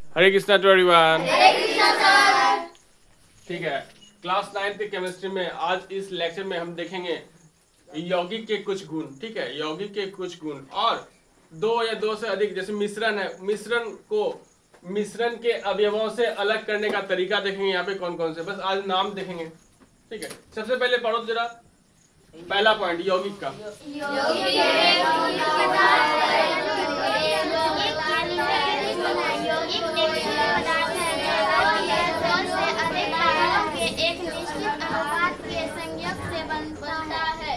Hare Krishna to everyone. Hare Krishna sir. ठीक है, class 9 की केमिस्ट्री में आज इस लेक्चर में हम देखेंगे यौगिक के कुछ गुण। ठीक है, यौगिक के कुछ गुण और दो या दो से अधिक जैसे मिश्रण है, मिश्रण के अवयवों से अलग करने का तरीका देखेंगे। यहाँ पे कौन कौन से, बस आज नाम देखेंगे। ठीक है, सबसे पहले पढ़ो जरा पहला पॉइंट यौगिक का।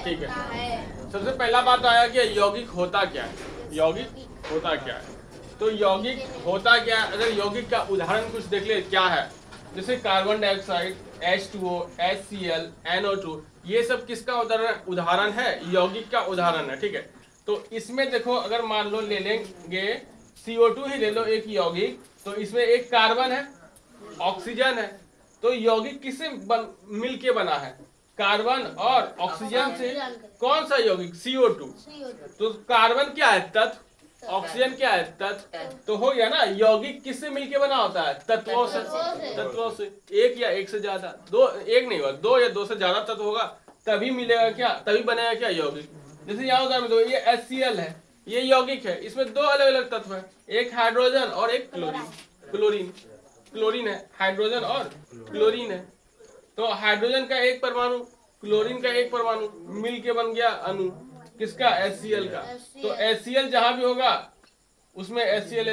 ठीक है, सबसे पहला बात आया कि यौगिक होता क्या है। यौगिक होता क्या है, तो यौगिक होता क्या है। अगर यौगिक का उदाहरण कुछ देख ले क्या है, जैसे carbon dioxide, H2O, HCl, NO2, ये सब किसका उदाहरण है, यौगिक का उदाहरण है। ठीक है, तो इसमें देखो अगर मान लो ले लेंगे CO2 ही ले लो एक यौगिक, तो इसमें एक कार्बन है, ऑक्सीजन है, तो यौगिक किससे मिल के बना है, कार्बन और ऑक्सीजन से। कौन सा यौगिक, CO2। तो कार्बन क्या है, तत्व, ऑक्सीजन क्या है, तत्व। तो हो गया ना, यौगिक किससे मिलके बना होता है, तत्वों से। तत्वों से एक या एक से ज्यादा, दो, एक नहीं होगा, दो या दो से ज्यादा तत्व होगा तभी मिलेगा क्या, तभी बनेगा क्या यौगिक। जैसे यहाँ उदाहरण दो, ये HCl है, ये यौगिक है, इसमें दो अलग अलग तत्व है, एक हाइड्रोजन और एक क्लोरीन है, हाइड्रोजन और क्लोरीन है। तो हाइड्रोजन का एक परमाणु, क्लोरीन का एक परमाणु मिलके बन गया अणु किसका, HCl का। तो HCl जहां भी होगा उसमें HCl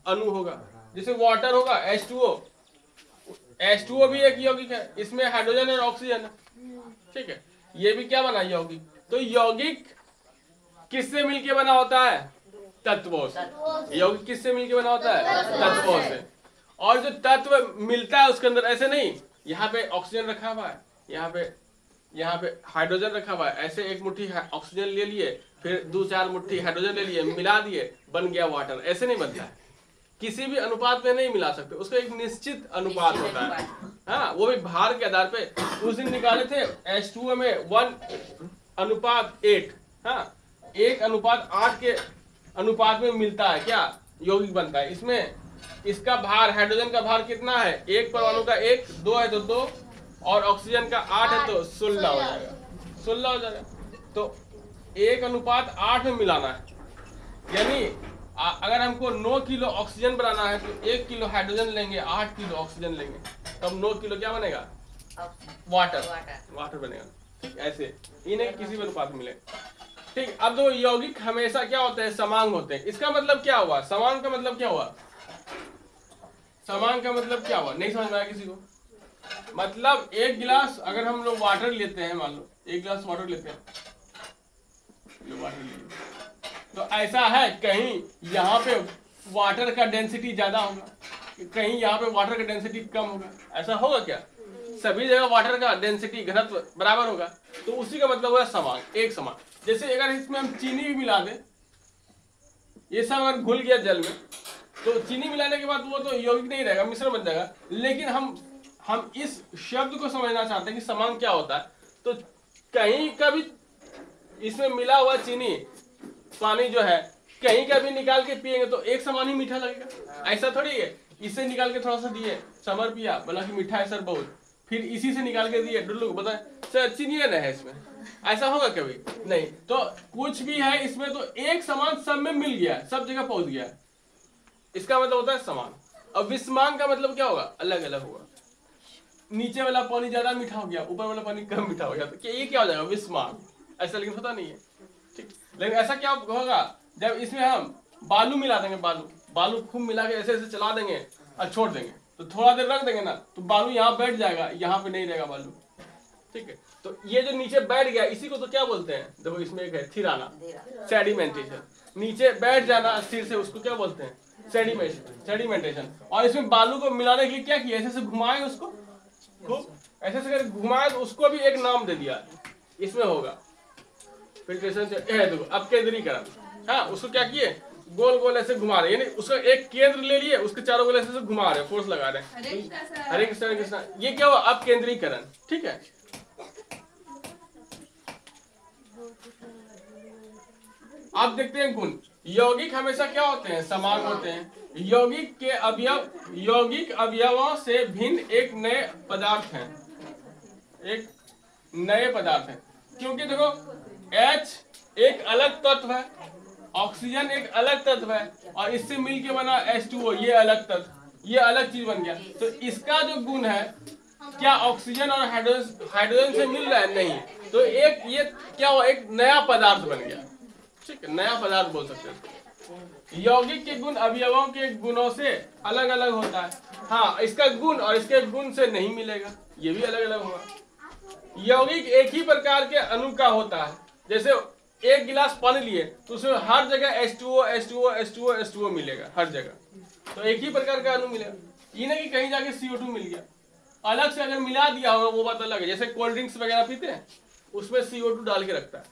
अणु होगा। जैसे वाटर होगा H2O भी एक यौगिक है, इसमें हाइड्रोजन और ऑक्सीजन है। ठीक है, ये भी क्या बना, यौगिक। तो यौगिक किससे मिलके बना होता है, तत्वों से। यौगिक किससे मिलके बना होता है, तत्वों से। और जो तत्व मिलता है उसके अंदर, ऐसे नहीं यहाँ पे ऑक्सीजन रखा हुआ है, यहाँ पे हाइड्रोजन रखा हुआ है, ऐसे एक मुट्ठी ऑक्सीजन ले लिए, फिर दो चार मुट्ठी हाइड्रोजन ले लिए, मिला दिए, बन गया वाटर। ऐसे नहीं बनता है, किसी भी अनुपात में नहीं मिला सकते, उसका एक निश्चित अनुपात होता है। हाँ, वो भी भार के आधार पे। उस दिन निकाले थे H2O में 1:8। हाँ, 1:8 के अनुपात में मिलता है क्या, यौगिक बनता है। इसमें इसका भार, हाइड्रोजन का भार कितना है, एक परमाणु का 1, 2 है तो 2, और ऑक्सीजन का 8 है तो 16 हो जाएगा, 16 हो जाएगा। तो 1:8 में मिलाना है, यानी अगर हमको 9 किलो ऑक्सीजन बनाना है तो 1 किलो हाइड्रोजन लेंगे, 8 किलो ऑक्सीजन लेंगे, तब 9 किलो क्या बनेगा, वाटर बनेगा। ठीक, ऐसे ये नहीं किसी भी अनुपात में मिले। ठीक, अब तो यौगिक हमेशा क्या होते हैं, समान होते हैं। इसका मतलब क्या हुआ, समान का मतलब क्या हुआ, समान का मतलब क्या हुआ, नहीं समझ में आया किसी को। मतलब एक गिलास अगर हम लोग वाटर लेते हैं, मान लो एक गिलास वाटर लेते हैं, तो ऐसा है कहीं यहाँ पे वाटर का डेंसिटी ज्यादा होगा, कहीं यहाँ पे वाटर का डेंसिटी कम होगा, ऐसा होगा क्या, सभी जगह वाटर का डेंसिटी घनत्व बराबर होगा। तो उसी का मतलब हुआ समान, एक समान। जैसे अगर इसमें हम चीनी भी मिला दें, ये सब अगर घुल गया जल में, तो चीनी मिलाने के बाद वो तो यौगिक नहीं रहेगा, मिश्रण बन जाएगा। लेकिन हम इस शब्द को समझना चाहते हैं कि समान क्या होता है। तो कहीं का भी इसमें मिला हुआ चीनी पानी जो है, कहीं का भी निकाल के पिएंगे तो एक समान ही मीठा लगेगा, ऐसा थोड़ी है। इससे निकाल के थोड़ा सा दिए, समर पिया, बोला कि मीठा है सर बहुत, फिर इसी से निकाल के दिए डुल्लू को, बताए सर चीनी है ना इसमें, ऐसा होगा कभी नहीं। तो कुछ भी है इसमें तो एक समान सब में मिल गया, सब जगह पहुंच गया, इसका मतलब होता है समान। और विषमान का मतलब क्या होगा, अलग अलग होगा। नीचे वाला पानी ज्यादा मीठा हो गया, ऊपर वाला पानी कम मीठा हो गया, तो ये क्या हो जाएगा, विषमान। ऐसा लेकिन होता नहीं है। ठीक, लेकिन ऐसा क्या होगा, जब इसमें हम बालू मिला देंगे, बालू खूब मिला के ऐसे ऐसे चला देंगे और छोड़ देंगे, तो थोड़ा देर रख देंगे ना, तो बालू यहाँ बैठ जाएगा, यहाँ पे नहीं रहेगा बालू। ठीक है, तो ये जो नीचे बैठ गया इसी को तो क्या बोलते हैं, देखो इसमें एक है थिराना, सेडिमेंटेशन। नीचे बैठ जाना स्थिर से, उसको क्या बोलते हैं, सेडिमेंटेशन। और इसमें बालू को मिलाने के लिए क्या किया, ऐसे ऐसे घुमाए उसको, खूब ऐसे ऐसे घुमाए, तो उसको भी एक नाम दे दिया, इसमें होगा फिल्ट्रेशन से। देखो अब केंद्रीकरण, हाँ, उसको क्या किए, गोल गोल ऐसे घुमा रहे, यानी उसका एक केंद्र ले लिए, उसके चारों गोल ऐसे घुमा रहे, फोर्स लगा रहे। हरे कृष्णा, ये क्या हुआ, अब केंद्रीकरण। ठीक है, आप देखते हैं गुण, यौगिक हमेशा क्या होते हैं? समान होते हैं। यौगिक अवयवों से भिन्न एक नए पदार्थ हैं, एक नए पदार्थ हैं। क्योंकि देखो H एक अलग तत्व है, ऑक्सीजन एक अलग तत्व है, और इससे मिलके बना H2O, ये अलग तत्व, ये अलग चीज बन गया। तो इसका जो गुण है, क्या ऑक्सीजन और हाइड्रोजन से मिल रहा है? नहीं। तो एक ये क्या हुआ? एक नया पदार्थ बन गया। ठीक है, नया पदार्थ बोल सकते हैं। यौगिक के गुण अवयवों के गुणों से अलग अलग होता है। हाँ, इसका गुण और इसके गुण से नहीं मिलेगा, ये भी अलग अलग होगा। यौगिक एक ही प्रकार के अणु का होता है। जैसे एक गिलास पानी लिए तो उसमें हर जगह H2O मिलेगा, हर जगह। तो एक ही प्रकार का अणु मिलेगा, ये नहीं कि कहीं जाके CO2 मिल गया। अलग से अगर मिला दिया होगा वो बात अलग है। जैसे कोल्ड ड्रिंक्स वगैरह पीते हैं, उसमें CO2 डाल के रखता है।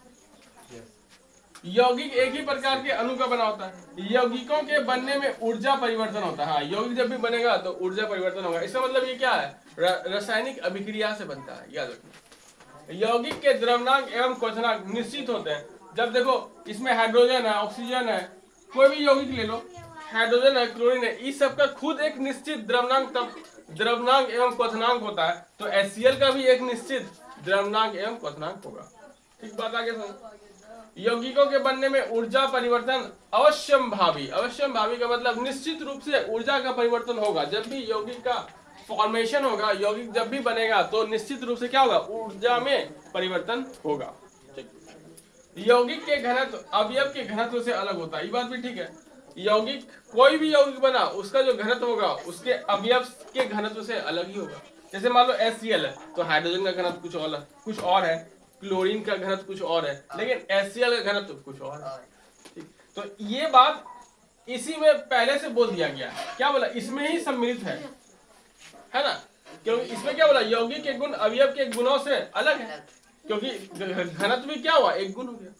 यौगिक एक ही प्रकार के अणु का बना होता है। यौगिकों के बनने में ऊर्जा परिवर्तन होता है। हाँ, यौगिक जब भी बनेगा तो ऊर्जा परिवर्तन होगा। इसका मतलब ये क्या है? रासायनिक अभिक्रिया से बनता है, याद रखना। यौगिक के द्रव्यनांक एवं क्वथनांक निश्चित होते हैं। जब देखो इसमें हाइड्रोजन है, ऑक्सीजन है, कोई भी यौगिक ले लो, हाइड्रोजन है, क्लोरीन है, इस सबका खुद एक निश्चित द्रव्यनांक एवं क्वथनांक होता है। तो HCl का भी एक निश्चित द्रव्यनांक एवं क्वथनांक होगा। ठीक बात आगे सुनो। यौगिकों के बनने में ऊर्जा परिवर्तन अवश्यंभावी का मतलब निश्चित रूप से ऊर्जा का परिवर्तन होगा। जब भी यौगिक का फॉर्मेशन होगा, यौगिक जब भी बनेगा तो निश्चित रूप से क्या होगा? ऊर्जा में परिवर्तन होगा। यौगिक के घनत्व अवयव के घनत्व से अलग होता है, ये बात भी ठीक है। यौगिक, कोई भी यौगिक बना, उसका जो घनत्व होगा उसके अवयव के घनत्व से अलग ही होगा। जैसे मान लो HCl है तो हाइड्रोजन का घनत्व कुछ और है, क्लोरीन का घनत्व कुछ और है, लेकिन HCl का घनत्व कुछ और है। तो ये बात इसी में पहले से बोल दिया गया है। क्या बोला? इसमें ही सम्मिलित है ना? क्योंकि इसमें क्या बोला? यौगिक के गुण अवयव के गुणों से अलग है। क्योंकि घनत्व भी क्या हुआ? एक गुण हो गया,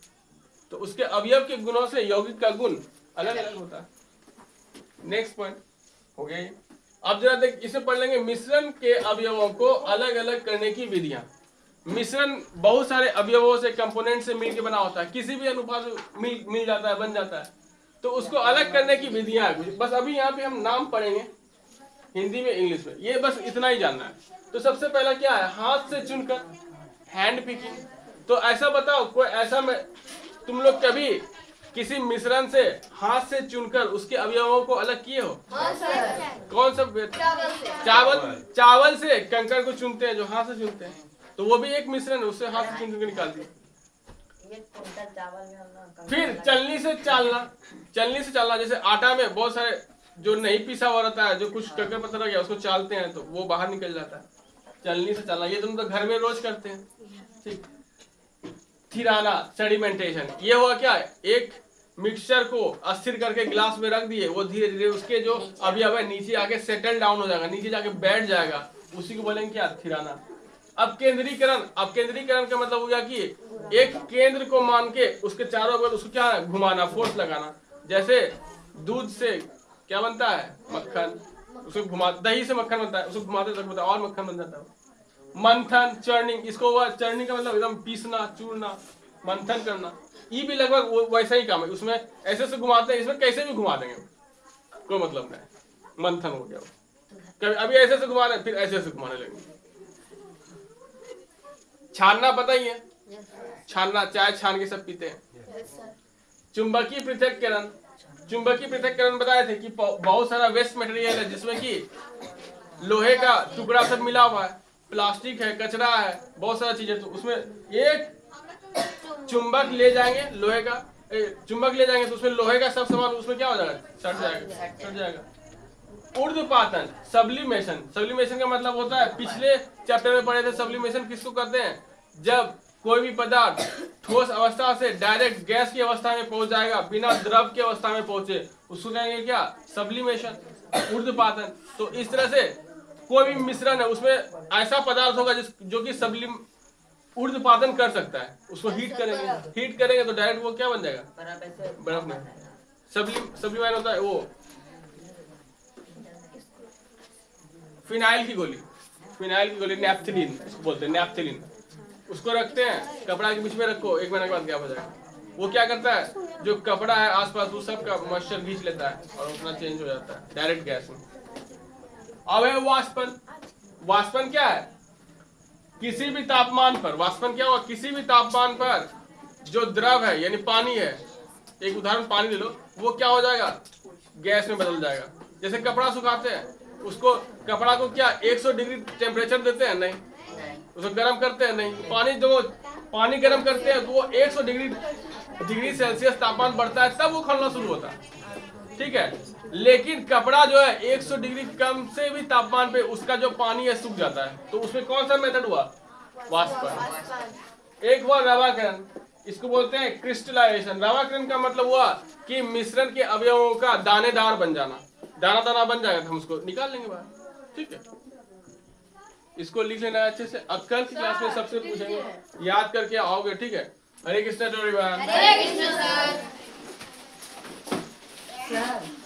तो उसके अवयव के गुणों से यौगिक का गुण अलग अलग होता है। नेक्स्ट पॉइंट हो गया। अब जरा देख, इसे पढ़ लेंगे। मिश्रण के अवयवों को अलग अलग करने की विधियां। मिश्रण बहुत सारे अवयवों से, कंपोनेंट से मिलकर बना होता है। किसी भी अनुपात में मिल जाता है, बन जाता है। तो उसको अलग करने की विधियां, बस अभी यहाँ पे हम नाम पढ़ेंगे, हिंदी में, इंग्लिश में, ये बस इतना ही जानना है। तो सबसे पहला क्या है? हाथ से चुनकर, हैंड पिकिंग। तो ऐसा बताओ, कोई ऐसा में तुम लोग कभी किसी मिश्रण से हाथ से चुनकर उसके अवयवों को अलग किए हो? कौन सा? चावल से कंकड़ को चुनते हैं, जो हाथ से चुनते हैं, तो वो भी एक मिश्रण है, उससे हाथ से चुन के निकाल दिए। फिर चलनी से चालना। जैसे आटा में बहुत सारे जो नहीं पिसा हुआ रहता है, जो कुछ कंकड़ पत्थर रह गया, उसको चालते हैं तो वो बाहर निकल जाता है। चलनी से चालना, ये तुम तो घर में रोज करते हैं। ठीक। थिराना, सेडिमेंटेशन, ये हुआ क्या? एक मिक्सचर को अस्थिर करके गिलास में रख दिए, वो धीरे धीरे उसके जो अवयव है नीचे आके सेटल डाउन हो जाएगा, नीचे जाके बैठ जाएगा, उसी को बोलेंगे क्या? थिराना। अब केंद्रीकरण का मतलब हो गया कि एक केंद्र को मान के उसके चारों ओर उसको क्या घुमाना, फोर्स लगाना। जैसे दूध से क्या बनता है? मक्खन। उसको घुमा, दही से मक्खन बनता है, उसको घुमाते तक बनता है और मक्खन बन जाता है। मंथन, चर्निंग, इसको हुआ चर्निंग का मतलब एकदम पीसना, चूरना, मंथन करना। ये भी लगभग वैसा ही काम है। उसमें ऐसे से घुमाते हैं, इसमें कैसे भी घुमा देंगे, कोई मतलब नहीं। मंथन हो गया। कभी अभी ऐसे से घुमा रहे, फिर ऐसे से घुमाने लगेंगे। छानना पता ही है, छानना, चाय छान के सब पीते हैं। चुंबकीय पृथक्करण बताए थे कि बहुत सारा वेस्ट मटेरियल है, जिसमें कि लोहे का टुकड़ा सब मिला हुआ है, प्लास्टिक है, कचरा है, बहुत सारा चीजें। तो उसमें एक चुंबक ले जाएंगे, लोहे का चुंबक ले जाएंगे, तो उसमें लोहे का सब सामान उसमें क्या हो जाएगा? सट जाएगा। ऊर्ध्वपातन, सब्लिमेशन का मतलब होता है, पिछले चैप्टर में पढ़े थे, सब्लिमेशन किसको करते हैं? जब कोई भी पदार्थ ठोस अवस्था से डायरेक्ट गैस की अवस्था में पहुंच जाएगा, बिना द्रव की अवस्था में पहुंचे, उसको कहेंगे क्या? सब्लिमेशन, ऊर्ध्वपातन। तो इस तरह से कोई भी मिश्रण है, उसमें ऐसा पदार्थ होगा जो कि ऊर्ध्वपातन कर सकता है। उसको हीट करेंगे तो डायरेक्ट वो क्या बन जाएगा? बर्फ में। सब्लिमाइन होता है वो फिनाइल की गोली, नैप्थेलिन उसको बोलते हैं, नैप्थेलिन। उसको रखते हैं, कपड़ा के बीच में रखो, 1 महीने के बाद क्या हो जाएगा? वो क्या करता है, जो कपड़ा है आसपास वो सब का मॉइस्चर खींच लेता है और उतना चेंज हो जाता है डायरेक्ट गैस में। अब है वाष्पन। वाष्पन क्या है, किसी भी तापमान पर, वाष्पन क्या होगा, किसी भी तापमान पर जो द्रव है यानी पानी है, एक उदाहरण पानी ले लो, वो क्या हो जाएगा, गैस में बदल जाएगा। जैसे कपड़ा सुखाते हैं, उसको कपड़ा को क्या 100 डिग्री टेम्परेचर देते हैं, नहीं, उसको गर्म करते हैं, नहीं। पानी जो पानी गर्म करते हैं तो वो 100 डिग्री सेल्सियस तापमान बढ़ता है, तब वो खौलना शुरू होता है, ठीक है। लेकिन कपड़ा जो है 100 डिग्री कम से भी तापमान पे उसका जो पानी है सूख जाता है, तो उसमें कौन सा मेथड हुआ, वाष्पन। एक हुआ रवाकरण, इसको बोलते हैं क्रिस्टलाइजेशन। रवाकरण का मतलब हुआ कि मिश्रण के अवयवों का दानेदार बन जाना, दाना दाना बन जाएगा, हम उसको निकाल लेंगे बाहर, ठीक है। इसको लिख लेना अच्छे से, अब कल की क्लास में सबसे पूछेंगे, याद करके आओगे, ठीक है। हरे कृष्ण। हरे कृष्ण सर।